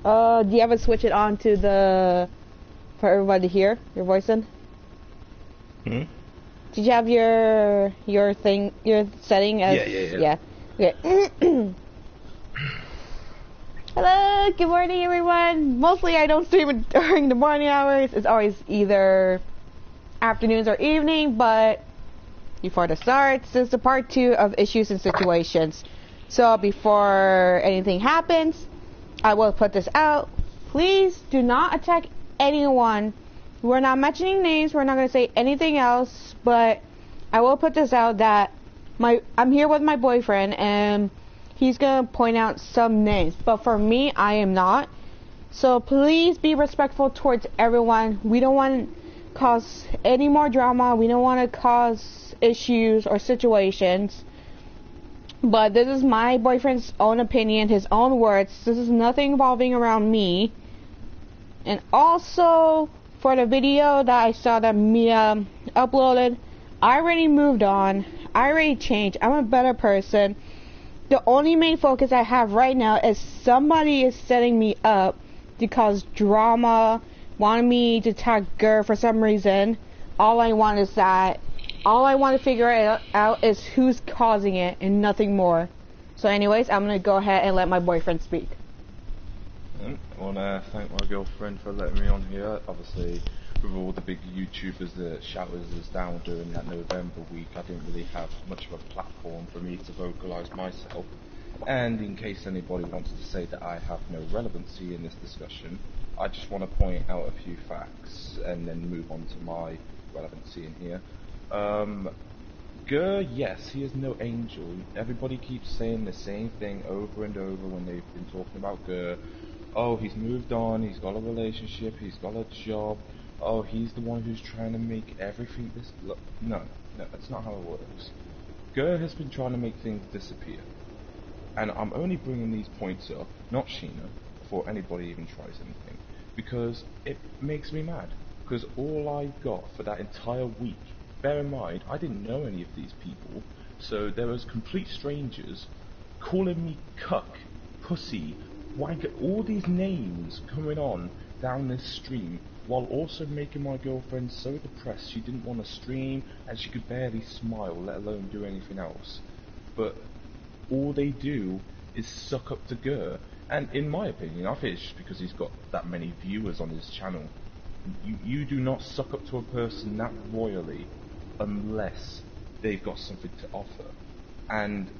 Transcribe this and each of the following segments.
Do you ever switch it on to the for everybody to hear your voice in? Hmm? Did you have your setting as Yeah. Okay. Hello, good morning everyone. Mostly I don't stream it during the morning hours. It's always either afternoons or evening, but before the start, this is the part 2 of issues and situations. So before anything happens, I will put this out. Please do not attack anyone. We're not mentioning names, we're not going to say anything else, but I will put this out that I'm here with my boyfriend and he's going to point out some names, but for me, I am not. So please be respectful towards everyone. We don't want to cause any more drama. We don't want to cause issues or situations. But this is my boyfriend's own opinion, his own words. This is nothing revolving around me. And also, for the video that I saw that Mia uploaded, I already moved on. I already changed. I'm a better person. The only main focus I have right now is somebody is setting me up to cause drama, wanting me to tag Gur for some reason. All I want to figure out is who's causing it and nothing more. So anyways, I'm going to go ahead and let my boyfriend speak. I want to thank my girlfriend for letting me on here. Obviously, with all the big YouTubers that shouted us down during that November week, I didn't really have much of a platform for me to vocalise myself. And in case anybody wants to say that I have no relevancy in this discussion, I just want to point out a few facts and then move on to my relevancy in here. Gur, yes, he is no angel. Everybody keeps saying the same thing over and over when they've been talking about Gur. Oh, he's moved on, he's got a relationship, he's got a job. Oh, he's the one who's trying to make everything this... Look, no, that's not how it works. Gur has been trying to make things disappear. And I'm only bringing these points up, not Sheena, before anybody even tries anything. Because it makes me mad. Because all I got for that entire week, bear in mind, I didn't know any of these people, so there was complete strangers calling me cuck, pussy, wanker, all these names coming on down this stream, while also making my girlfriend so depressed she didn't want to stream and she could barely smile, let alone do anything else. But all they do is suck up to Gur, and in my opinion, I think it's just because he's got that many viewers on his channel. You do not suck up to a person that royally unless they've got something to offer. And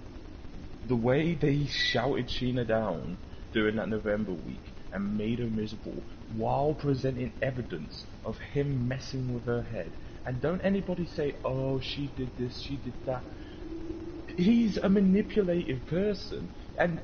the way they shouted Sheena down during that November week and made her miserable while presenting evidence of him messing with her head, and don't anybody say, oh, she did this, she did that. He's a manipulative person, and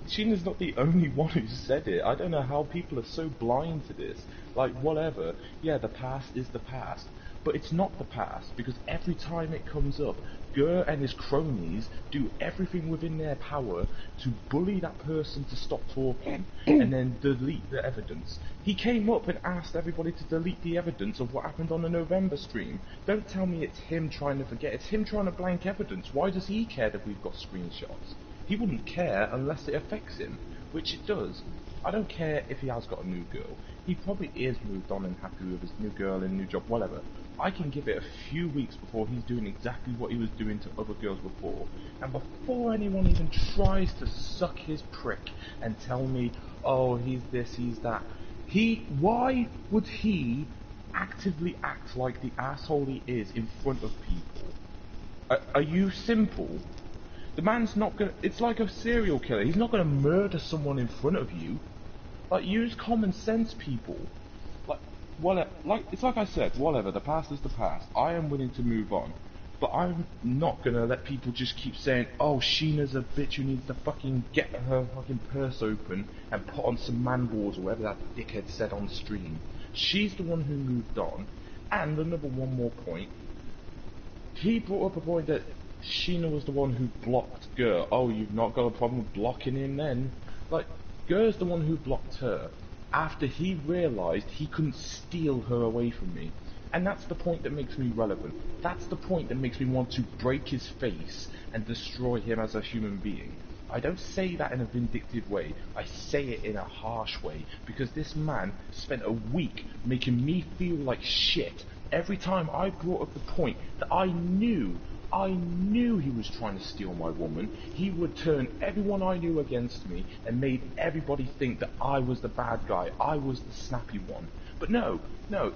Sheena's not the only one who said it. I don't know how people are so blind to this. Like, whatever, yeah, the past is the past, but it's not the past, because every time it comes up, Gur and his cronies do everything within their power to bully that person to stop talking, and then delete the evidence. He came up and asked everybody to delete the evidence of what happened on the November stream. Don't tell me it's him trying to forget, it's him trying to blank evidence. Why does he care that we've got screenshots? He wouldn't care unless it affects him, which it does. I don't care if he has got a new girl. He probably is moved on and happy with his new girl and new job, whatever. I can give it a few weeks before he's doing exactly what he was doing to other girls before. And before anyone even tries to suck his prick and tell me, oh, he's this, he's that. Why would he actively act like the asshole he is in front of people? Are you simple? The man's not gonna, it's like a serial killer. He's not gonna murder someone in front of you. Like, use common sense, people. It's like I said, whatever, the past is the past. I am willing to move on. But I'm not gonna let people just keep saying, oh, Sheena's a bitch who needs to fucking get her fucking purse open and put on some man balls or whatever that dickhead said on stream. She's the one who moved on. And one more point. He brought up a point that Sheena was the one who blocked Gur. Oh, you've not got a problem with blocking him then? Like, Gur's the one who blocked her after he realised he couldn't steal her away from me. And that's the point that makes me relevant. That's the point that makes me want to break his face and destroy him as a human being. I don't say that in a vindictive way. I say it in a harsh way because this man spent a week making me feel like shit every time I brought up the point that I knew he was trying to steal my woman. He would turn everyone I knew against me and made everybody think that I was the bad guy. I was the snappy one. But no,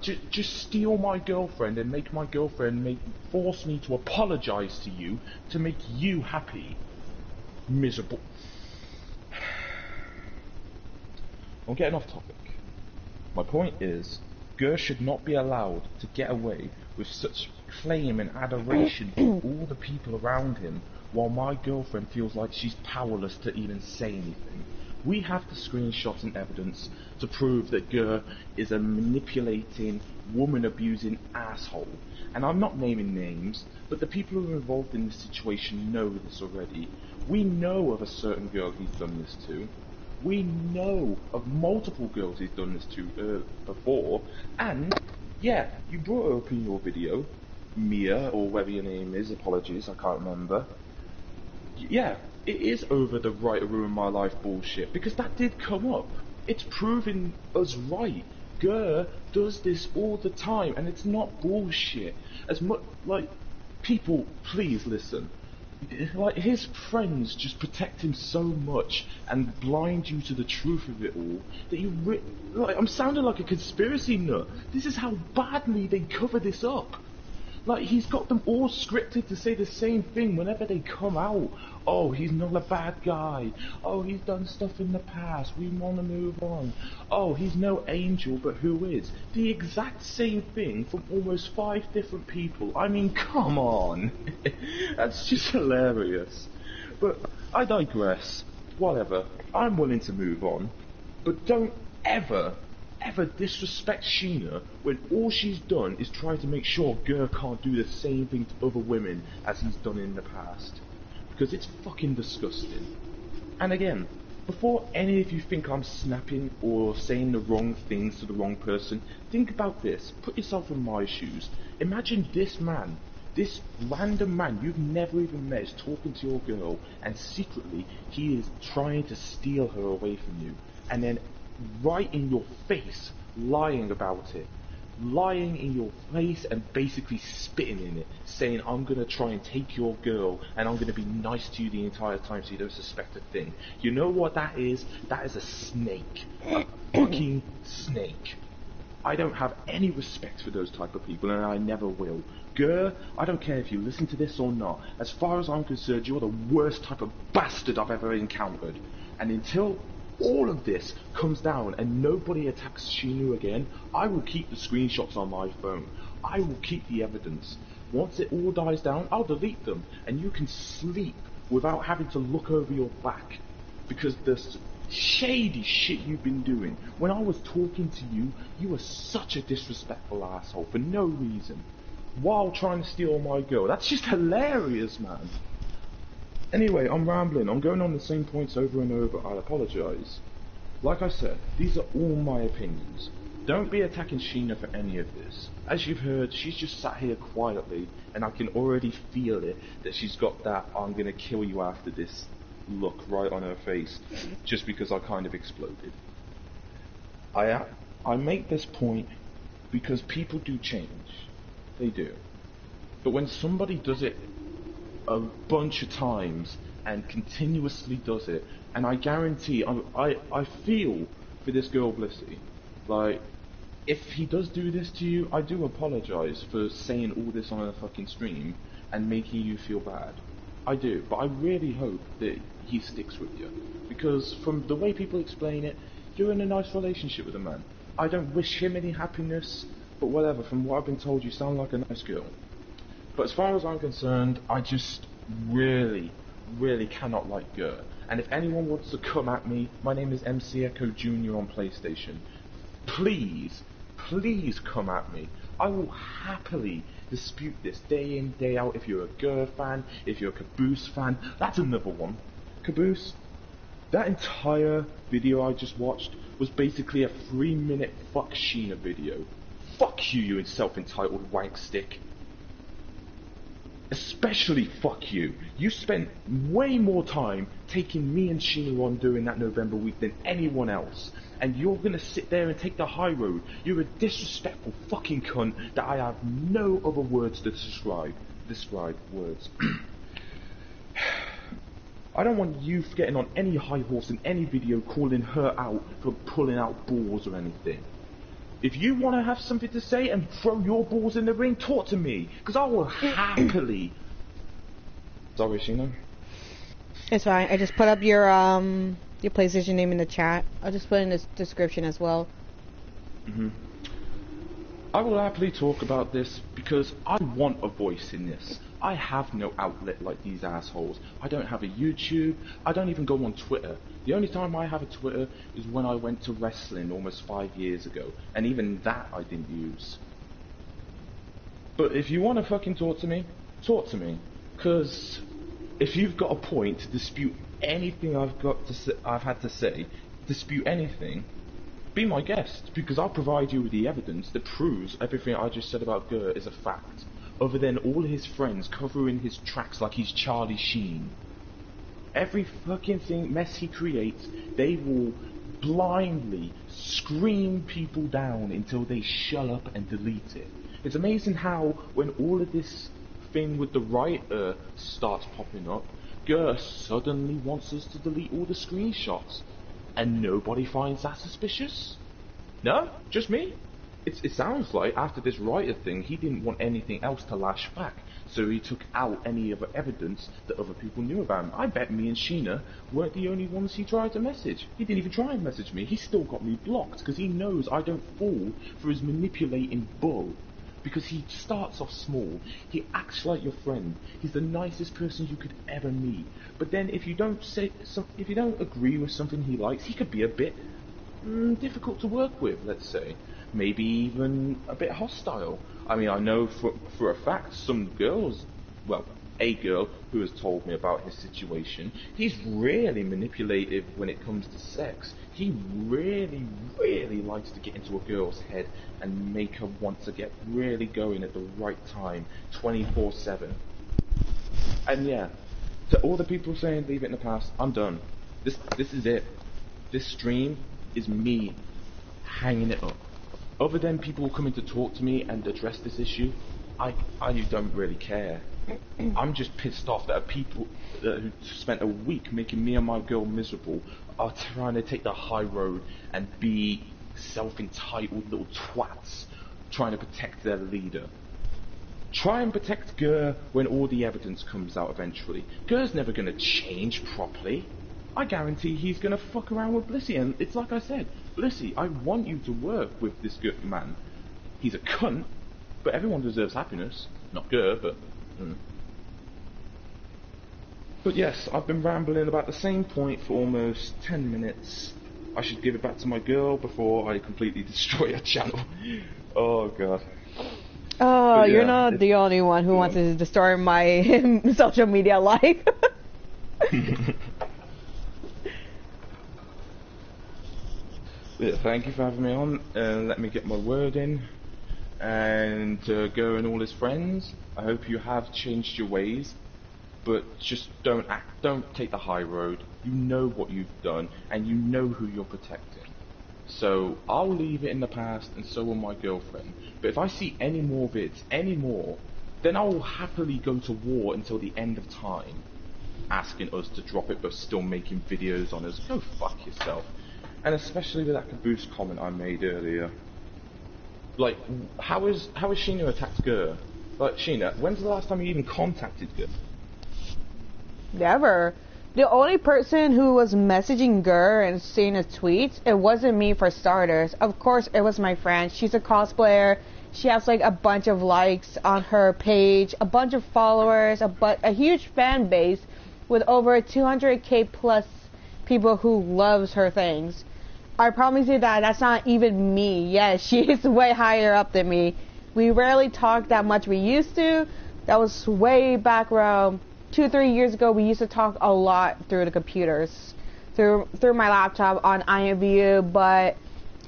just steal my girlfriend and make my girlfriend force me to apologize to you to make you happy. Miserable. I'm getting off topic. My point is, Gurr should not be allowed to get away with such claim and adoration from all the people around him, while my girlfriend feels like she's powerless to even say anything. We have the screenshots and evidence to prove that Gurr is a manipulating, woman-abusing asshole. And I'm not naming names, but the people who are involved in this situation know this already. We know of a certain girl he's done this to. We know of multiple girls he's done this to before. And, yeah, you brought her up in your video, Mia, or whatever your name is, apologies, I can't remember. Yeah, it is over the right to ruin my life bullshit, because that did come up. It's proving us right. Gurr does this all the time, and it's not bullshit. As much, like, people, please listen. Like, his friends just protect him so much and blind you to the truth of it all that like, I'm sounding like a conspiracy nut. This is how badly they cover this up. Like, he's got them all scripted to say the same thing whenever they come out. Oh, he's not a bad guy. Oh, he's done stuff in the past. We want to move on. Oh, he's no angel, but who is? The exact same thing from almost 5 different people. I mean, come on. That's just hilarious. But I digress. Whatever. I'm willing to move on. But don't ever disrespect Sheena when all she's done is try to make sure Gurr can't do the same thing to other women as he's done in the past. Because it's fucking disgusting. And again, before any of you think I'm snapping or saying the wrong things to the wrong person, think about this. Put yourself in my shoes. Imagine this man, this random man you've never even met, is talking to your girl, and secretly he is trying to steal her away from you. And then right in your face, lying about it. Lying in your face and basically spitting in it, saying, I'm going to try and take your girl and I'm going to be nice to you the entire time so you don't suspect a thing. You know what that is? That is a snake. A fucking snake. I don't have any respect for those type of people, and I never will. Gurr, I don't care if you listen to this or not. As far as I'm concerned, you're the worst type of bastard I've ever encountered. And until all of this comes down and nobody attacks Shinu again, I will keep the screenshots on my phone. I will keep the evidence. Once it all dies down, I'll delete them, and you can sleep without having to look over your back. Because the shady shit you've been doing, when I was talking to you, you were such a disrespectful asshole for no reason, while trying to steal my girl. That's just hilarious, man. Anyway, I'm rambling. I'm going on the same points over and over. I'll apologise. Like I said, these are all my opinions. Don't be attacking Sheena for any of this. As you've heard, she's just sat here quietly, and I can already feel it, that she's got that I'm gonna kill you after this look right on her face, just because I kind of exploded. I make this point because people do change. They do. But when somebody does it a bunch of times and continuously does it, and I guarantee, I feel for this girl Blissey. Like, if he does do this to you, I do apologise for saying all this on a fucking stream and making you feel bad. I do, but I really hope that he sticks with you, because from the way people explain it, you're in a nice relationship with a man. I don't wish him any happiness, but whatever, from what I've been told, you sound like a nice girl. But as far as I'm concerned, I just really cannot like Gurr. And if anyone wants to come at me, my name is MC Echo Jr. on PlayStation. Please come at me. I will happily dispute this day in, day out. If you're a Gurr fan, if you're a Caboose fan, that's another one. Caboose, that entire video I just watched was basically a 3-minute fuck Sheena video. Fuck you, you self-entitled wank stick. Especially fuck you. You spent way more time taking me and Sheena on during that November week than anyone else. And you're gonna sit there and take the high road. You're a disrespectful fucking cunt that I have no other words to describe words. I don't want you getting on any high horse in any video calling her out for pulling out balls or anything. If you want to have something to say and throw your balls in the ring, talk to me, because I will happily. Sorry, Sheena. It's fine. I just put up your PlayStation name in the chat. I'll just put it in the description as well. I will happily talk about this because I want a voice in this. I have no outlet like these assholes. I don't have a YouTube. I don't even go on Twitter. The only time I have a Twitter is when I went to wrestling almost 5 years ago, and even that I didn't use. But if you want to fucking talk to me, because if you've got a point to dispute anything I've had to say, dispute anything, be my guest, because I'll provide you with the evidence that proves everything I just said about Gur is a fact, other than all his friends covering his tracks like he's Charlie Sheen. Every fucking mess he creates, they will blindly scream people down until they shut up and delete it. It's amazing how when all of this thing with the writer starts popping up, Gur suddenly wants us to delete all the screenshots. And nobody finds that suspicious? No? Just me? It sounds like after this writer thing, he didn't want anything else to lash back, so he took out any other evidence that other people knew about him. I bet me and Sheena weren't the only ones he tried to message. He didn't even try and message me. He still got me blocked, because he knows I don't fall for his manipulating bull. Because he starts off small, he acts like your friend, he's the nicest person you could ever meet. But then if you don't agree with something he likes, he could be a bit difficult to work with, let's say. Maybe even a bit hostile. I mean, I know for a fact some girls, well, a girl who has told me about his situation, he's really manipulative when it comes to sex. He really, really likes to get into a girl's head and make her want to get really going at the right time, 24/7. And yeah, to all the people saying leave it in the past, I'm done. This is it. This stream is me hanging it up. Other than people coming to talk to me and address this issue, I don't really care. I'm just pissed off that people who spent a week making me and my girl miserable are trying to take the high road and be self-entitled little twats trying to protect their leader. Try and protect Gur when all the evidence comes out eventually. Gur's never going to change properly. I guarantee he's going to fuck around with Blissey, and it's like I said, Blissey, I want you to work with this good man. He's a cunt, but everyone deserves happiness. Not Gur, but... But yes, I've been rambling about the same point for almost 10 minutes. I should give it back to my girl before I completely destroy her channel. Oh god. Oh, yeah, you're not the only one who wants to destroy my social media life. Yeah, thank you for having me on. Let me get my word in. And Gur and all his friends, I hope you have changed your ways, but just don't take the high road. You know what you've done, and you know who you're protecting. So I'll leave it in the past, and so will my girlfriend. But if I see any more vids, then I will happily go to war until the end of time, asking us to drop it, but still making videos on us. Go fuck yourself. And especially with that caboose comment I made earlier. Like, how is Sheena attacked Gur? Like, Sheena, when's the last time you even contacted Gur? Never. The only person who was messaging Gur and seeing his tweets, it wasn't me for starters. Of course, it was my friend. She's a cosplayer. She has like a bunch of likes on her page, a bunch of followers, a huge fan base with over 200k plus people who loves her things. I promise you that that's not even me. Yes, she's way higher up than me. We rarely talk that much. We used to. That was way back around 2-3 years ago. We used to talk a lot through the computers, through my laptop on IMVU. But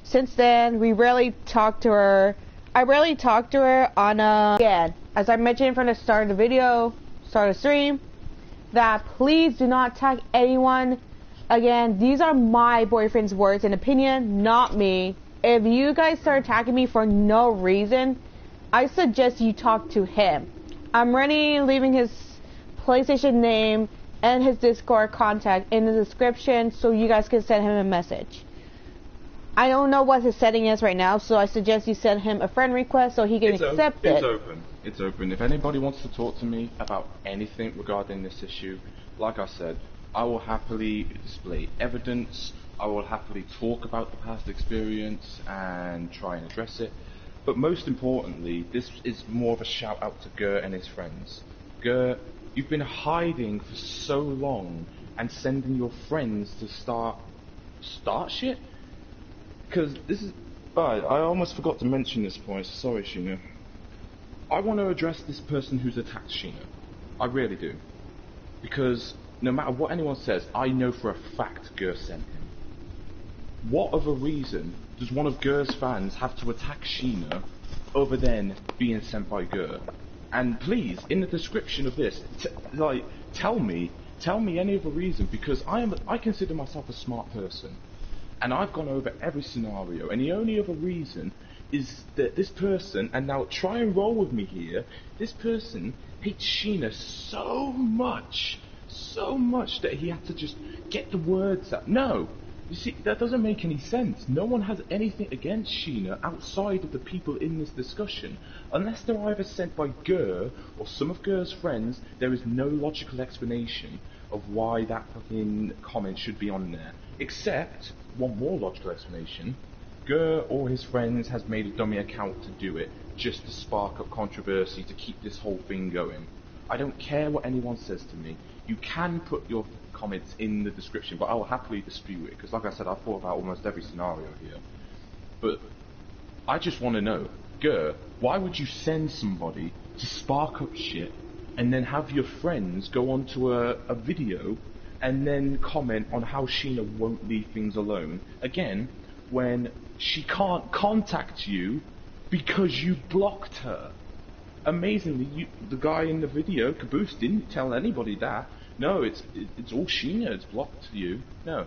since then, we rarely talk to her. I rarely talk to her on again, as I mentioned from the start of the video, start of the stream, that please do not tag anyone. Again, these are my boyfriend's words and opinion, not me. If you guys start attacking me for no reason, I suggest you talk to him. I'm already leaving his PlayStation name and his Discord contact in the description so you guys can send him a message. I don't know what his setting is right now, so I suggest you send him a friend request so he can accept it. It's open. It's open. If anybody wants to talk to me about anything regarding this issue, like I said, I will happily display evidence. I will happily talk about the past experience and try and address it. But most importantly, this is more of a shout out to Gur and his friends. Gur, you've been hiding for so long and sending your friends to start shit? Because this is... I almost forgot to mention this point, sorry Sheena. I want to address this person who's attacked Sheena. I really do. Because no matter what anyone says, I know for a fact Gur sent him. What other reason does one of Gur's fans have to attack Sheena other than being sent by Gur? And please, in the description of this, tell me any other reason, because I consider myself a smart person. And I've gone over every scenario, and the only other reason is that this person, and now try and roll with me here, this person hates Sheena so much that he had to just get the words out. No, you see, that doesn't make any sense. No one has anything against Sheena outside of the people in this discussion. Unless they're either sent by Gur or some of Gur's friends, there is no logical explanation of why that fucking comment should be on there. Except, one more logical explanation, Gur or his friends has made a dummy account to do it, just to spark up controversy, to keep this whole thing going. I don't care what anyone says to me. You can put your comments in the description, but I will happily dispute it, because like I said, I've thought about almost every scenario here. But I just want to know, Gur, why would you send somebody to spark up shit and then have your friends go onto a video and then comment on how Sheena won't leave things alone? Again, when she can't contact you because you blocked her. Amazingly, the guy in the video, Caboose, didn't tell anybody that. No, it's all Sheena, it's blocked you. No.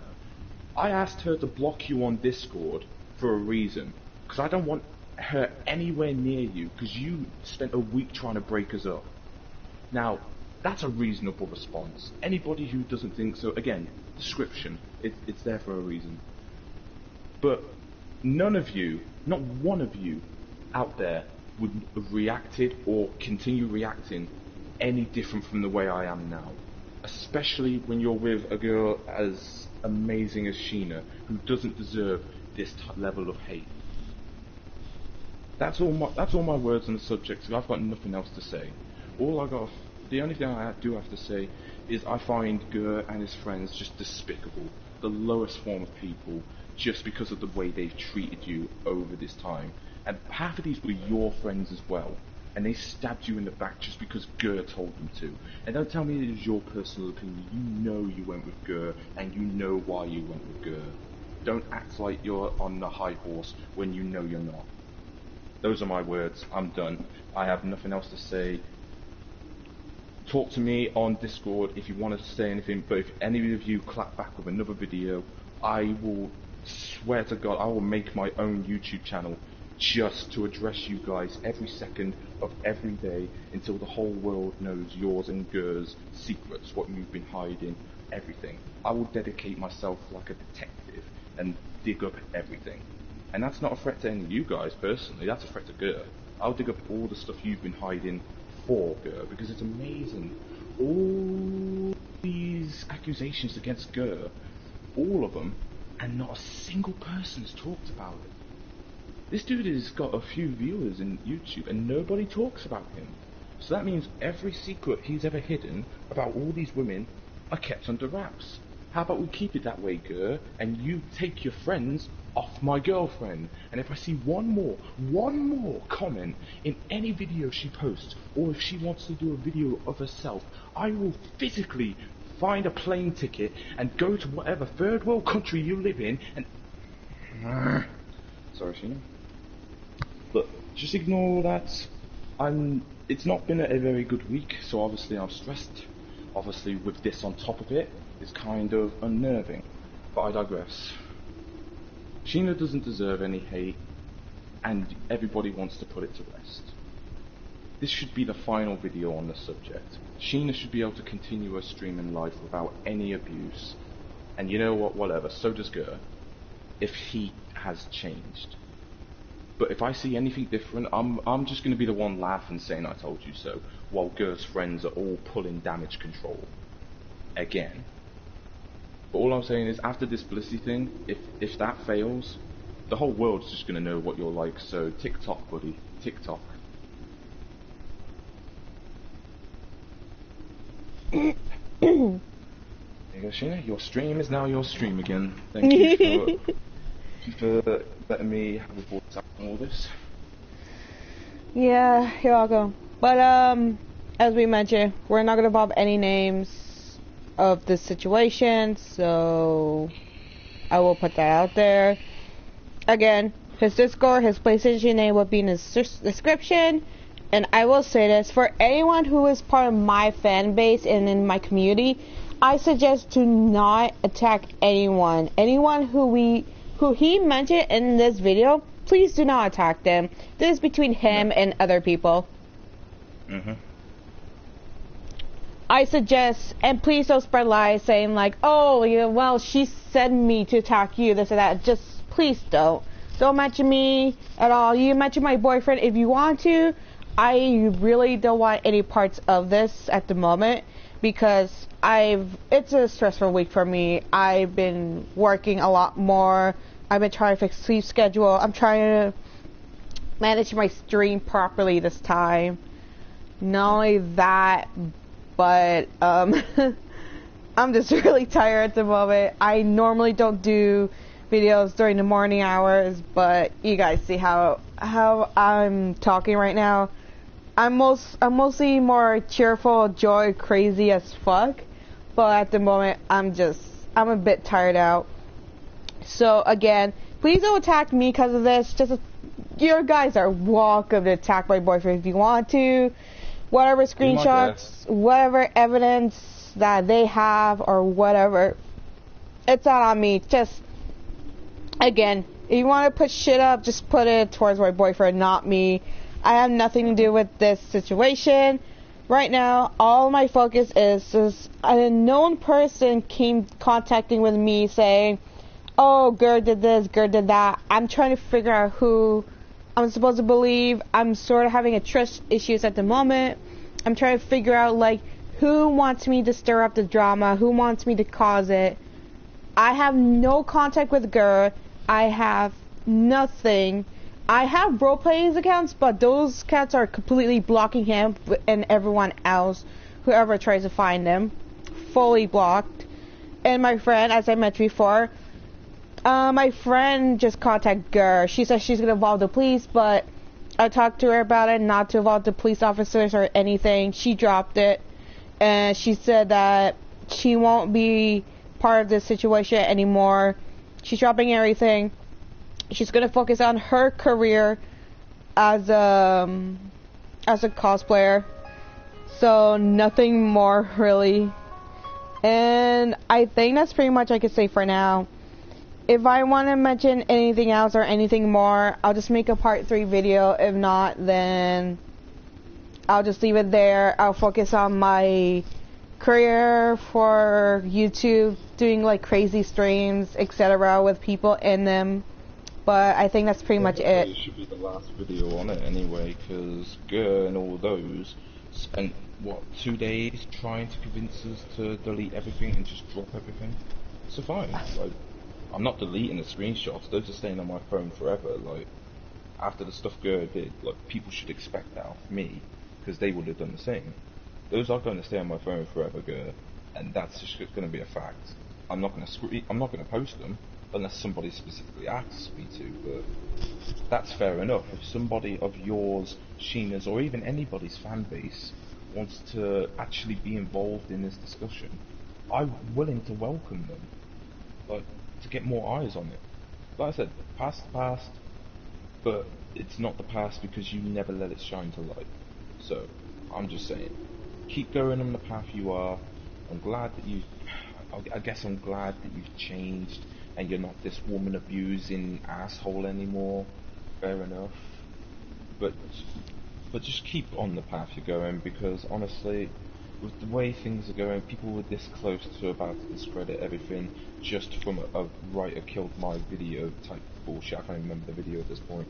I asked her to block you on Discord for a reason. Because I don't want her anywhere near you, because you spent a week trying to break us up. Now, that's a reasonable response. Anybody who doesn't think so, again, description, it's there for a reason. But none of you, not one of you out there would have reacted or continue reacting any different from the way I am now. Especially when you're with a girl as amazing as Sheena, who doesn't deserve this level of hate. That's all my words on the subject, so I've got nothing else to say. The only thing I do have to say is I find Gur and his friends just despicable, the lowest form of people, just because of the way they've treated you over this time. And half of these were your friends as well, and they stabbed you in the back just because Gur told them to. And don't tell me it is your personal opinion. You know you went with Gur, and you know why you went with Gur. Don't act like you're on the high horse when you know you're not. Those are my words. I'm done. I have nothing else to say. Talk to me on Discord if you want to say anything, but if any of you clap back with another video, I will swear to God I will make my own YouTube channel just to address you guys every second of every day until the whole world knows yours and Gur's secrets, what you've been hiding, everything. I will dedicate myself like a detective and dig up everything. And that's not a threat to any of you guys personally, that's a threat to Gur. I'll dig up all the stuff you've been hiding for Gur, because it's amazing. All these accusations against Gur, all of them, and not a single person has talked about it. This dude has got a few viewers in YouTube and nobody talks about him. So that means every secret he's ever hidden about all these women are kept under wraps. How about we keep it that way, Gur, and you take your friends off my girlfriend? And if I see one more comment in any video she posts, or if she wants to do a video of herself, I will physically find a plane ticket and go to whatever third world country you live in and... Sorry, Sheena. Look, just ignore all that. It's not been a very good week, so obviously I'm stressed. Obviously with this on top of it, it's kind of unnerving. But I digress. Sheena doesn't deserve any hate, and everybody wants to put it to rest. This should be the final video on the subject. Sheena should be able to continue her streaming life without any abuse. And you know what, whatever, so does Gur, if he has changed. But if I see anything different, I'm just going to be the one laughing saying I told you so, while Gur's friends are all pulling damage control. Again. But all I'm saying is, after this Blissey thing, if that fails, the whole world's just going to know what you're like, so TikTok, buddy. TikTok. There you go, Sheena. Your stream is now your stream again. Thank you for letting me have a voice out on all this. Yeah, you're welcome. But as we mentioned, we're not gonna bob any names of this situation, so I will put that out there. Again, his Discord, his PlayStation name will be in his description. And I will say this, for anyone who is part of my fan base and in my community, I suggest to not attack anyone. Anyone who he mentioned in this video, please do not attack them. This is between him and other people. I suggest, and please don't spread lies saying like, oh, yeah, well, she sent me to attack you, this or that. Just please don't. Don't mention me at all. You mention my boyfriend if you want to. I really don't want any parts of this at the moment because it's a stressful week for me. I've been working a lot more. I've been trying to fix sleep schedule. I'm trying to manage my stream properly this time. Not only that, but I'm just really tired at the moment. I normally don't do videos during the morning hours, but you guys see how I'm talking right now. I'm mostly more cheerful, joy, crazy as fuck, but at the moment I'm a bit tired out. So again, please don't attack me because of this. You guys are welcome to attack my boyfriend if you want to. Whatever screenshots, whatever evidence that they have or whatever, it's not on me. Just again, if you want to put shit up, just put it towards my boyfriend, not me. I have nothing to do with this situation. Right now, all my focus is a known person came contacting with me saying, oh, Gur did this, Gur did that. I'm trying to figure out who I'm supposed to believe. I'm sort of having a trust issues at the moment. I'm trying to figure out, like, who wants me to stir up the drama, who wants me to cause it. I have no contact with Gur. I have nothing. I have role-playing accounts, but those accounts are completely blocking him and everyone else, whoever tries to find him, fully blocked. And my friend, as I mentioned before, my friend just contacted Gur. She says she's gonna involve the police, but I talked to her about it, not to involve the police officers or anything. She dropped it, and she said that she won't be part of this situation anymore. She's dropping everything. She's gonna focus on her career as a cosplayer. So nothing more really. And I think that's pretty much I could say for now. If I want to mention anything else or anything more, I'll just make a part 3 video. If not, then I'll just leave it there. I'll focus on my career for YouTube, doing like crazy streams, etc. with people in them. But I think that's pretty much it. It should be the last video on it anyway, because Gur and all those spent, what, 2 days trying to convince us to delete everything and just drop everything. So fine, like, I'm not deleting the screenshots, those are staying on my phone forever. Like, after the stuff Gur did, like, people should expect that of me, because they would have done the same. Those are going to stay on my phone forever, Gur, and that's just going to be a fact. I'm not going to post them unless somebody specifically asks me to, but that's fair enough. If somebody of yours, Sheena's, or even anybody's fan base wants to actually be involved in this discussion, I'm willing to welcome them, like, to get more eyes on it. Like I said, past, but it's not the past because you never let it shine to light. So, I'm just saying, keep going on the path you are. I'm glad that I guess I'm glad that you've changed and you're not this woman abusing asshole anymore. Fair enough. But just keep on the path you're going, because honestly, with the way things are going, people were this close to about to discredit everything just from a writer killed my video type bullshit. I can't even remember the video at this point.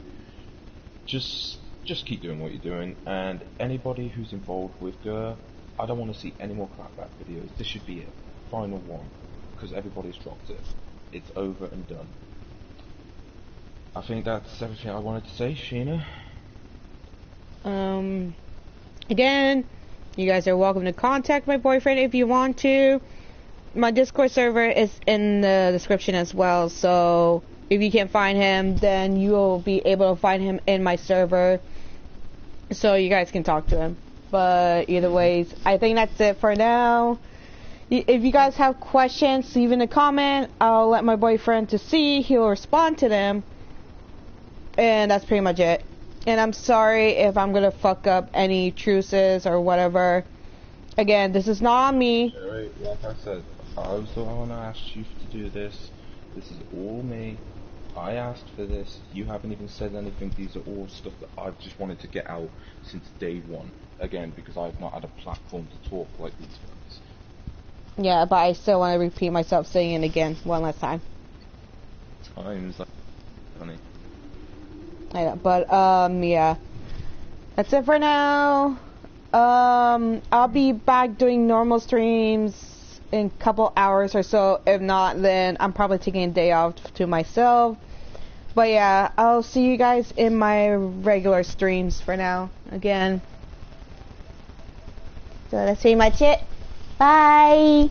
Just keep doing what you're doing, and anybody who's involved with Gur, I don't want to see any more clapback videos. This should be it. Final one. Because everybody's dropped it. It's over and done. I think that's everything I wanted to say, Sheena. Again, you guys are welcome to contact my boyfriend if you want to. My Discord server is in the description as well, so if you can't find him, then you will be able to find him in my server, so you guys can talk to him. But either ways, I think that's it for now. If you guys have questions, leave in a comment. I'll let my boyfriend to see. He'll respond to them. And that's pretty much it. And I'm sorry if I'm gonna fuck up any truces or whatever. Again, this is not on me. Alright, like I said, I was the one who asked you to do this. This is all me. I asked for this. You haven't even said anything. These are all stuff that I've just wanted to get out since day one. Again, because I've not had a platform to talk like these guys. Yeah, but I still want to repeat myself saying it again one last time. Times like funny. I know, but yeah, that's it for now. I'll be back doing normal streams in a couple hours or so. If not, then I'm probably taking a day off to myself. But yeah, I'll see you guys in my regular streams for now. Again, so that's pretty much it. Bye.